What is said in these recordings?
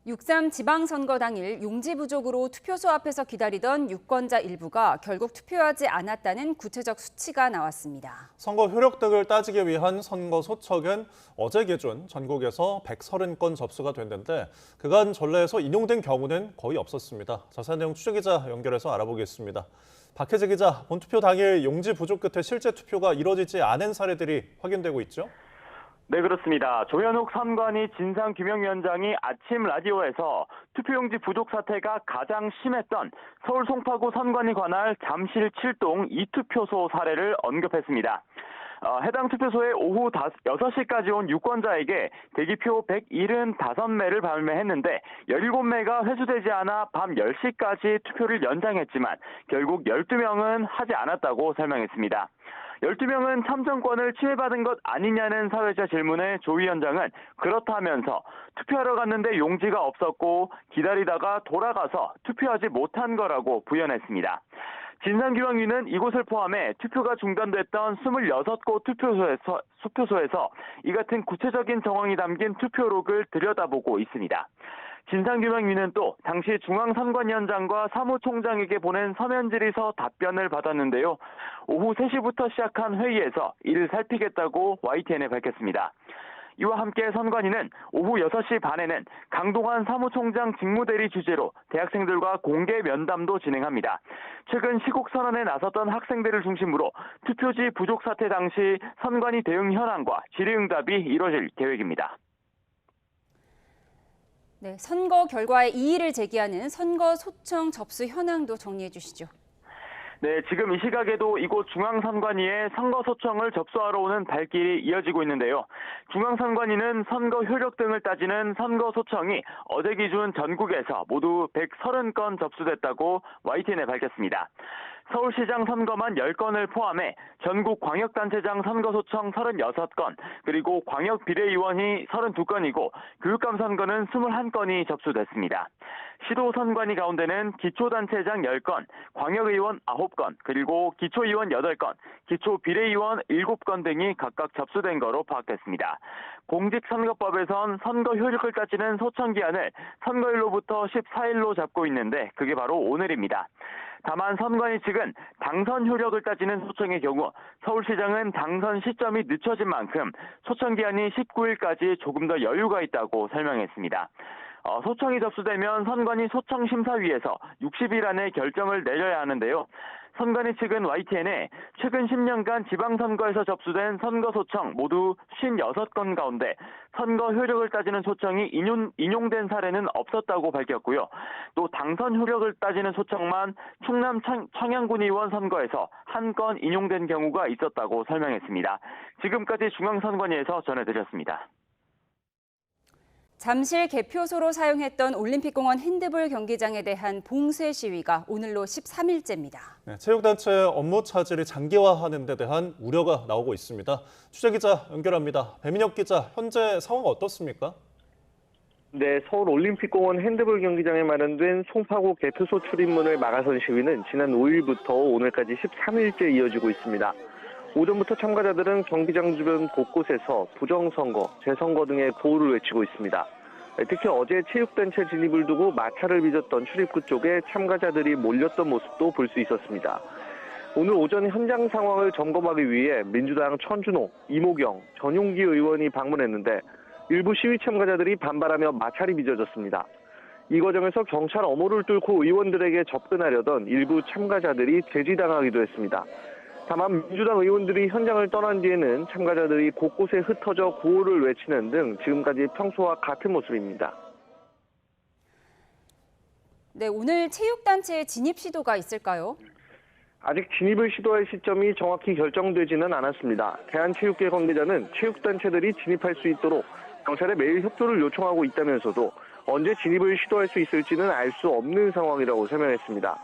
6.3 지방선거 당일 용지 부족으로 투표소 앞에서 기다리던 유권자 일부가 결국 투표하지 않았다는 구체적 수치가 나왔습니다. 선거 효력등을 따지기 위한 선거 소청은 어제 기준 전국에서 130건 접수가 됐는데 그간 전례에서 인용된 경우는 거의 없었습니다. 자세한 내용 취재기자 연결해서 알아보겠습니다. 박혜지 기자, 본투표 당일 용지 부족 끝에 실제 투표가 이뤄지지 않은 사례들이 확인되고 있죠? 네, 그렇습니다. 조현욱 선관위 진상규명위원장이 아침 라디오에서 투표용지 부족 사태가 가장 심했던 서울 송파구 선관위 관할 잠실 7동 2투표소 사례를 언급했습니다. 해당 투표소에 오후 6시까지 온 유권자에게 대기표 175매를 발매했는데 17매가 회수되지 않아 밤 10시까지 투표를 연장했지만 결국 12명은 하지 않았다고 설명했습니다. 12명은 참정권을 침해받은 것 아니냐는 사회자 질문에 조 위원장은 그렇다면서 투표하러 갔는데 용지가 없었고 기다리다가 돌아가서 투표하지 못한 거라고 부연했습니다. 진상규명위는 이곳을 포함해 투표가 중단됐던 26곳 투표소에서 이 같은 구체적인 정황이 담긴 투표록을 들여다보고 있습니다. 진상규명위는 또 당시 중앙선관위원장과 사무총장에게 보낸 서면 질의서 답변을 받았는데요. 오후 3시부터 시작한 회의에서 이를 살피겠다고 YTN에 밝혔습니다. 이와 함께 선관위는 오후 6시 반에는 강동환 사무총장 직무대리 주재로 대학생들과 공개 면담도 진행합니다. 최근 시국 선언에 나섰던 학생들을 중심으로 투표지 부족 사태 당시 선관위 대응 현황과 질의응답이 이뤄질 계획입니다. 네, 선거 결과에 이의를 제기하는 선거 소청 접수 현황도 정리해 주시죠. 네, 지금 이 시각에도 이곳 중앙선관위에 선거 소청을 접수하러 오는 발길이 이어지고 있는데요. 중앙선관위는 선거 효력 등을 따지는 선거 소청이 어제 기준 전국에서 모두 130건 접수됐다고 YTN에 밝혔습니다. 서울시장 선거만 10건을 포함해 전국 광역단체장 선거소청 36건, 그리고 광역비례의원이 32건이고 교육감 선거는 21건이 접수됐습니다. 시도선관위 가운데는 기초단체장 10건, 광역의원 9건, 그리고 기초의원 8건, 기초비례의원 7건 등이 각각 접수된 거로 파악됐습니다. 공직선거법에선 선거 효력을 따지는 소청기한을 선거일로부터 14일로 잡고 있는데 그게 바로 오늘입니다. 다만 선관위 측은 당선 효력을 따지는 소청의 경우 서울시장은 당선 시점이 늦춰진 만큼 소청 기한이 19일까지 조금 더 여유가 있다고 설명했습니다. 소청이 접수되면 선관위 소청심사위에서 60일 안에 결정을 내려야 하는데요. 선관위 측은 YTN에 최근 10년간 지방선거에서 접수된 선거소청 모두 56건 가운데 선거 효력을 따지는 소청이 인용된 사례는 없었다고 밝혔고요. 또 당선 효력을 따지는 소청만 충남 청양군의원 선거에서 1건 인용된 경우가 있었다고 설명했습니다. 지금까지 중앙선관위에서 전해드렸습니다. 잠실 개표소로 사용했던 올림픽공원 핸드볼 경기장에 대한 봉쇄 시위가 오늘로 13일째입니다. 네, 체육단체 업무 차질이 장기화하는 데 대한 우려가 나오고 있습니다. 취재기자 연결합니다. 배민혁 기자, 현재 상황 어떻습니까? 네, 서울 올림픽공원 핸드볼 경기장에 마련된 송파구 개표소 출입문을 막아선 시위는 지난 5일부터 오늘까지 13일째 이어지고 있습니다. 오전부터 참가자들은 경기장 주변 곳곳에서 부정선거, 재선거 등의 구호를 외치고 있습니다. 특히 어제 체육단체 진입을 두고 마찰을 빚었던 출입구 쪽에 참가자들이 몰렸던 모습도 볼 수 있었습니다. 오늘 오전 현장 상황을 점검하기 위해 민주당 천준호, 이모경, 전용기 의원이 방문했는데 일부 시위 참가자들이 반발하며 마찰이 빚어졌습니다. 이 과정에서 경찰 엄호를 뚫고 의원들에게 접근하려던 일부 참가자들이 제지당하기도 했습니다. 다만 민주당 의원들이 현장을 떠난 뒤에는 참가자들이 곳곳에 흩어져 구호를 외치는 등 지금까지 평소와 같은 모습입니다. 네, 오늘 체육단체의 진입 시도가 있을까요? 아직 진입을 시도할 시점이 정확히 결정되지는 않았습니다. 대한체육회 관계자는 체육단체들이 진입할 수 있도록 경찰에 매일 협조를 요청하고 있다면서도 언제 진입을 시도할 수 있을지는 알 수 없는 상황이라고 설명했습니다.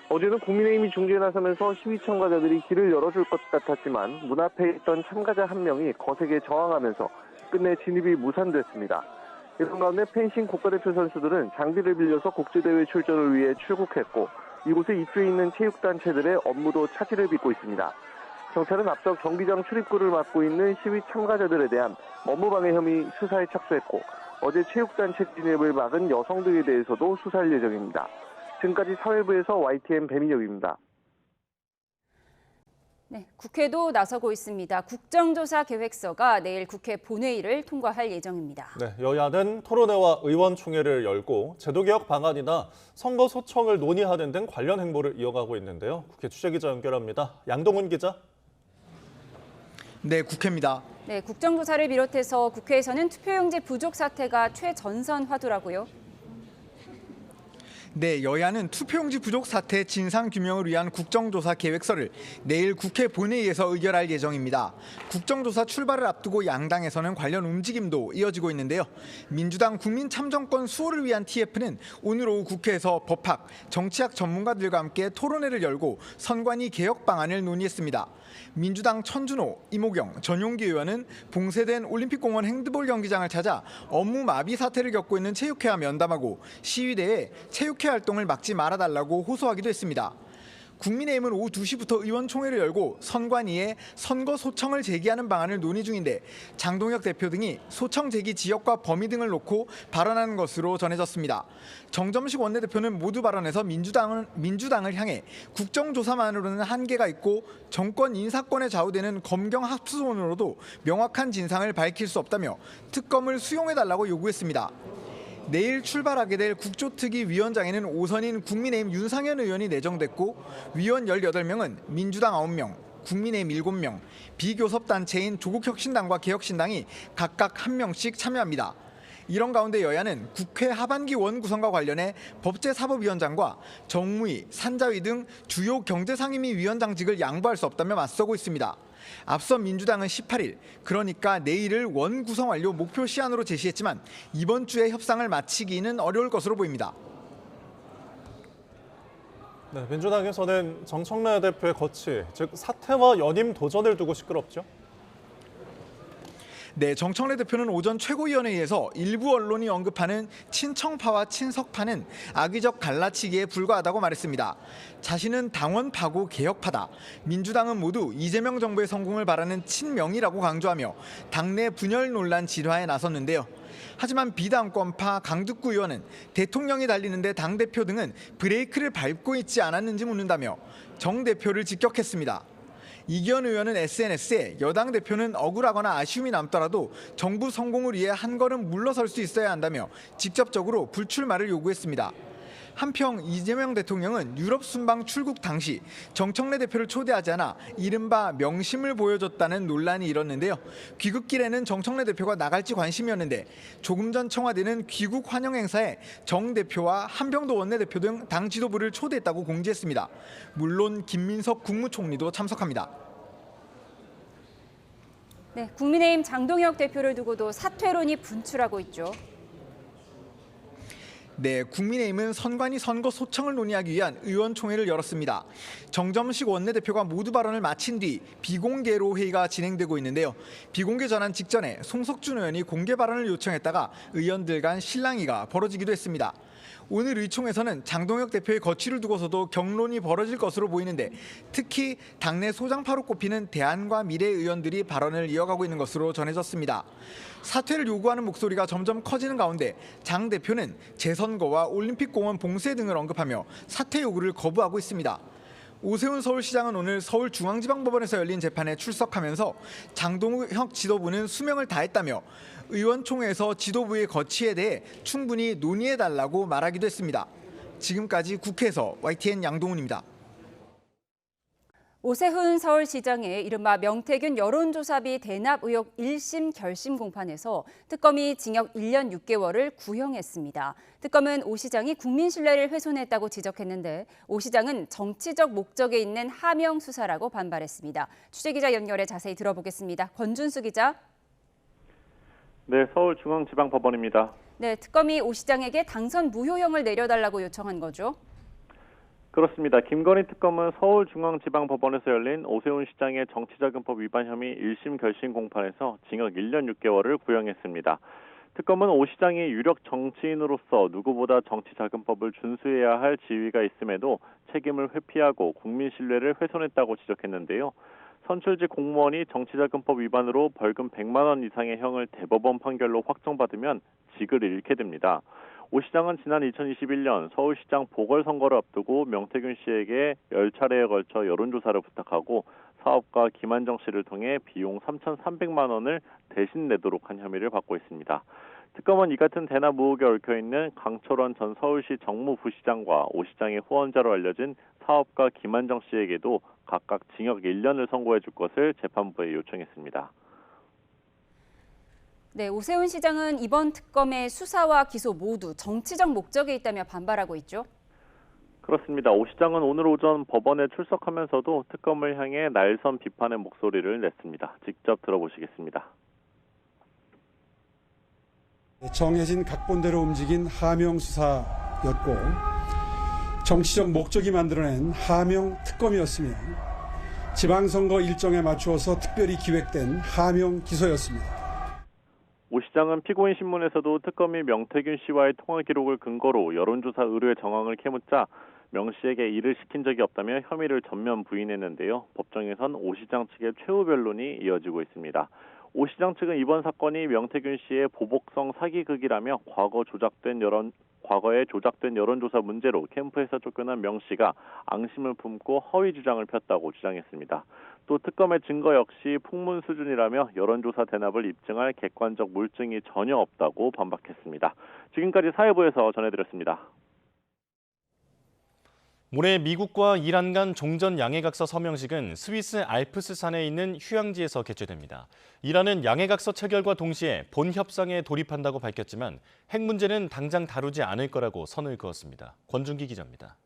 어제는 국민의힘이 중재에 나서면서 시위 참가자들이 길을 열어줄 것 같았지만 문 앞에 있던 참가자 한 명이 거세게 저항하면서 끝내 진입이 무산됐습니다. 이런 가운데 펜싱 국가대표 선수들은 장비를 빌려서 국제대회 출전을 위해 출국했고 이곳에 입주해 있는 체육단체들의 업무도 차질을 빚고 있습니다. 경찰은 앞서 경기장 출입구를 막고 있는 시위 참가자들에 대한 업무방해 혐의 수사에 착수했고 어제 체육단체 진입을 막은 여성들에 대해서도 수사할 예정입니다. 지금까지 사회부에서 YTN 배민혁입니다. 네, 국회도 나서고 있습니다. 국정조사 계획서가 내일 국회 본회의를 통과할 예정입니다. 네, 여야는 토론회와 의원총회를 열고 제도개혁 방안이나 선거 소청을 논의하는 등 관련 행보를 이어가고 있는데요. 국회 취재기자 연결합니다. 양동훈 기자. 네, 국회입니다. 네, 국정조사를 비롯해서 국회에서는 투표용지 부족 사태가 최전선 화두라고요. 네, 여야는 투표용지 부족 사태 진상 규명을 위한 국정조사 계획서를 내일 국회 본회의에서 의결할 예정입니다. 국정조사 출발을 앞두고 양당에서는 관련 움직임도 이어지고 있는데요. 민주당 국민참정권 수호를 위한 TF는 오늘 오후 국회에서 법학, 정치학 전문가들과 함께 토론회를 열고 선관위 개혁 방안을 논의했습니다. 민주당 천준호, 이모경, 전용기 의원은 봉쇄된 올림픽공원 핸드볼 경기장을 찾아 업무 마비 사태를 겪고 있는 체육회와 면담하고 시위대에 체육회 활동을 막지 말아달라고 호소하기도 했습니다. 국민의힘은 오후 2시부터 의원총회를 열고 선관위에 선거 소청을 제기하는 방안을 논의 중인데 장동혁 대표 등이 소청 제기 지역과 범위 등을 놓고 발언하는 것으로 전해졌습니다. 정점식 원내대표는 모두 발언에서 민주당을 향해 국정조사만으로는 한계가 있고 정권 인사권에 좌우되는 검경 합수론으로도 명확한 진상을 밝힐 수 없다며 특검을 수용해달라고 요구했습니다. 내일 출발하게 될 국조특위 위원장에는 오선인 국민의힘 윤상현 의원이 내정됐고 위원 18명은 민주당 9명, 국민의힘 7명, 비교섭단체인 조국혁신당과 개혁신당이 각각 1명씩 참여합니다. 이런 가운데 여야는 국회 하반기 원구성과 관련해 법제사법위원장과 정무위, 산자위 등 주요 경제상임위 위원장직을 양보할 수 없다며 맞서고 있습니다. 앞서 민주당은 18일, 그러니까 내일을 원구성 완료 목표 시한으로 제시했지만 이번 주에 협상을 마치기는 어려울 것으로 보입니다. 네, 민주당에서는 정청래 대표의 거취, 즉 사퇴와 연임 도전을 두고 시끄럽죠. 네, 정청래 대표는 오전 최고위원회의에서 일부 언론이 언급하는 친청파와 친석파는 악의적 갈라치기에 불과하다고 말했습니다. 자신은 당원파고 개혁파다. 민주당은 모두 이재명 정부의 성공을 바라는 친명이라고 강조하며 당내 분열 논란 질화에 나섰는데요. 하지만 비당권파 강득구 의원은 대통령이 달리는데 당대표 등은 브레이크를 밟고 있지 않았는지 묻는다며 정 대표를 직격했습니다. 이기현 의원은 SNS에 여당 대표는 억울하거나 아쉬움이 남더라도 정부 성공을 위해 한 걸음 물러설 수 있어야 한다며 직접적으로 불출마를 요구했습니다. 한편 이재명 대통령은 유럽 순방 출국 당시 정청래 대표를 초대하지 않아 이른바 명심을 보여줬다는 논란이 일었는데요. 귀국길에는 정청래 대표가 나갈지 관심이었는데 조금 전 청와대는 귀국 환영 행사에 정 대표와 한병도 원내대표 등 당 지도부를 초대했다고 공지했습니다. 물론 김민석 국무총리도 참석합니다. 네, 국민의힘 장동혁 대표를 두고도 사퇴론이 분출하고 있죠. 네, 국민의힘은 선관위 선거 소청을 논의하기 위한 의원총회를 열었습니다. 정점식 원내대표가 모두 발언을 마친 뒤 비공개로 회의가 진행되고 있는데요. 비공개 전환 직전에 송석준 의원이 공개 발언을 요청했다가 의원들 간 실랑이가 벌어지기도 했습니다. 오늘 의총에서는 장동혁 대표의 거취를 두고서도 격론이 벌어질 것으로 보이는데 특히 당내 소장파로 꼽히는 대안과 미래 의원들이 발언을 이어가고 있는 것으로 전해졌습니다. 사퇴를 요구하는 목소리가 점점 커지는 가운데 장 대표는 재선거와 올림픽공원 봉쇄 등을 언급하며 사퇴 요구를 거부하고 있습니다. 오세훈 서울시장은 오늘 서울중앙지방법원에서 열린 재판에 출석하면서 장동혁 지도부는 수명을 다했다며 의원총회에서 지도부의 거취에 대해 충분히 논의해달라고 말하기도 했습니다. 지금까지 국회에서 YTN 양동훈입니다. 오세훈 서울시장의 이른바 명태균 여론조사비 대납 의혹 1심 결심 공판에서 특검이 징역 1년 6개월을 구형했습니다. 특검은 오 시장이 국민 신뢰를 훼손했다고 지적했는데 오 시장은 정치적 목적에 있는 하명 수사라고 반발했습니다. 취재기자 연결해 자세히 들어보겠습니다. 권준수 기자. 네, 서울중앙지방법원입니다. 네, 특검이 오 시장에게 당선 무효형을 내려달라고 요청한 거죠. 그렇습니다. 김건희 특검은 서울중앙지방법원에서 열린 오세훈 시장의 정치자금법 위반 혐의 1심 결심 공판에서 징역 1년 6개월을 구형했습니다. 특검은 오 시장이 유력 정치인으로서 누구보다 정치자금법을 준수해야 할 지위가 있음에도 책임을 회피하고 국민 신뢰를 훼손했다고 지적했는데요. 선출직 공무원이 정치자금법 위반으로 벌금 100만 원 이상의 형을 대법원 판결로 확정받으면 직을 잃게 됩니다. 오 시장은 지난 2021년 서울시장 보궐선거를 앞두고 명태균 씨에게 10차례에 걸쳐 여론조사를 부탁하고 사업가 김한정 씨를 통해 비용 3,300만 원을 대신 내도록 한 혐의를 받고 있습니다. 특검은 이 같은 대납 의혹에 얽혀있는 강철원 전 서울시 정무부시장과 오 시장의 후원자로 알려진 사업가 김한정 씨에게도 각각 징역 1년을 선고해 줄 것을 재판부에 요청했습니다. 네, 오세훈 시장은 이번 특검의 수사와 기소 모두 정치적 목적에 있다며 반발하고 있죠. 그렇습니다. 오 시장은 오늘 오전 법원에 출석하면서도 특검을 향해 날선 비판의 목소리를 냈습니다. 직접 들어보시겠습니다. 정해진 각본대로 움직인 하명 수사였고 정치적 목적이 만들어낸 하명 특검이었으며 지방선거 일정에 맞추어서 특별히 기획된 하명 기소였습니다. 오 시장은 피고인 신문에서도 특검이 명태균 씨와의 통화 기록을 근거로 여론조사 의뢰 정황을 캐묻자 명 씨에게 일을 시킨 적이 없다며 혐의를 전면 부인했는데요. 법정에선 오 시장 측의 최후 변론이 이어지고 있습니다. 오 시장 측은 이번 사건이 명태균 씨의 보복성 사기극이라며 과거에 조작된 여론조사 문제로 캠프에서 쫓겨난 명 씨가 앙심을 품고 허위 주장을 폈다고 주장했습니다. 또 특검의 증거 역시 풍문 수준이라며 여론조사 대납을 입증할 객관적 물증이 전혀 없다고 반박했습니다. 지금까지 사회부에서 전해드렸습니다. 올해 미국과 이란 간 종전 양해각서 서명식은 스위스 알프스산에 있는 휴양지에서 개최됩니다. 이란은 양해각서 체결과 동시에 본 협상에 돌입한다고 밝혔지만 핵 문제는 당장 다루지 않을 거라고 선을 그었습니다. 권준기 기자입니다.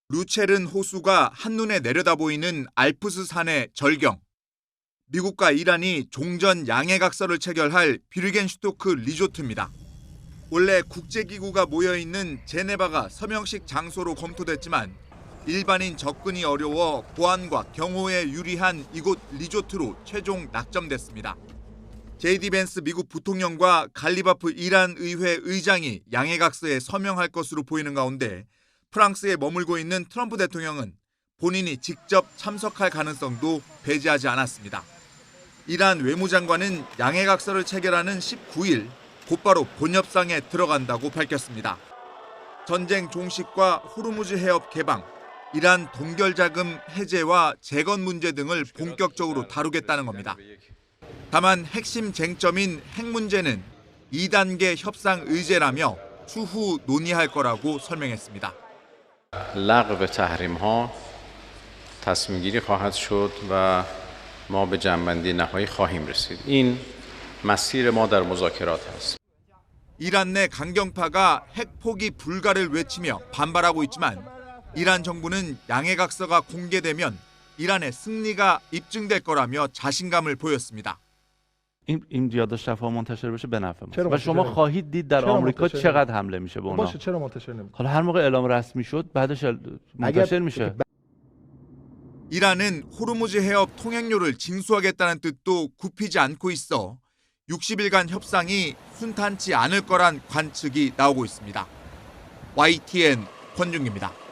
루체른 호수가 한눈에 내려다보이는 알프스산의 절경. 미국과 이란이 종전 양해각서를 체결할 비르겐슈토크 리조트입니다. 원래 국제기구가 모여있는 제네바가 서명식 장소로 검토됐지만 일반인 접근이 어려워 보안과 경호에 유리한 이곳 리조트로 최종 낙점됐습니다. 제이디 벤스 미국 부통령과 갈리바프 이란 의회 의장이 양해각서에 서명할 것으로 보이는 가운데 프랑스에 머물고 있는 트럼프 대통령은 본인이 직접 참석할 가능성도 배제하지 않았습니다. 이란 외무장관은 양해각서를 체결하는 19일 곧바로 본협상에 들어간다고 밝혔습니다. 전쟁 종식과 호르무즈 해협 개방, 이란 동결자금 해제와 재건 문제 등을 본격적으로 다루겠다는 겁니다. 다만 핵심 쟁점인 핵 문제는 2단계 협상 의제라며 추후 논의할 거라고 설명했습니다. لغو تحریم‌ها تصمیم‌گیری خواهد شد و ما به جمع‌بندی نهایی خواهیم رسید. این مسیر ما در مذاکرات است. 이란 내 강경파가 핵 포기 불가를 외치며 반발하고 있지만 이란 정부는 양해각서가 공개되면 이란의 승리가 입증될 거라며 자신감을 보였습니다. این زیاد شفاف منتشر بشه به نفع ماست و شما خواهید دید در آمریکا چقدر حمله میشه به اونا. چرا منتشر نمیشه؟ حالا هر موقع اعلام رسمی شد بعدش منتشر میشه. 이란은 호르무즈 해협 통행료를 징수하겠다는 뜻도 굽히지 않고 있어 60일간 협상이 순탄치 않을 거란 관측이 나오고 있습니다. YTN 권준기입니다.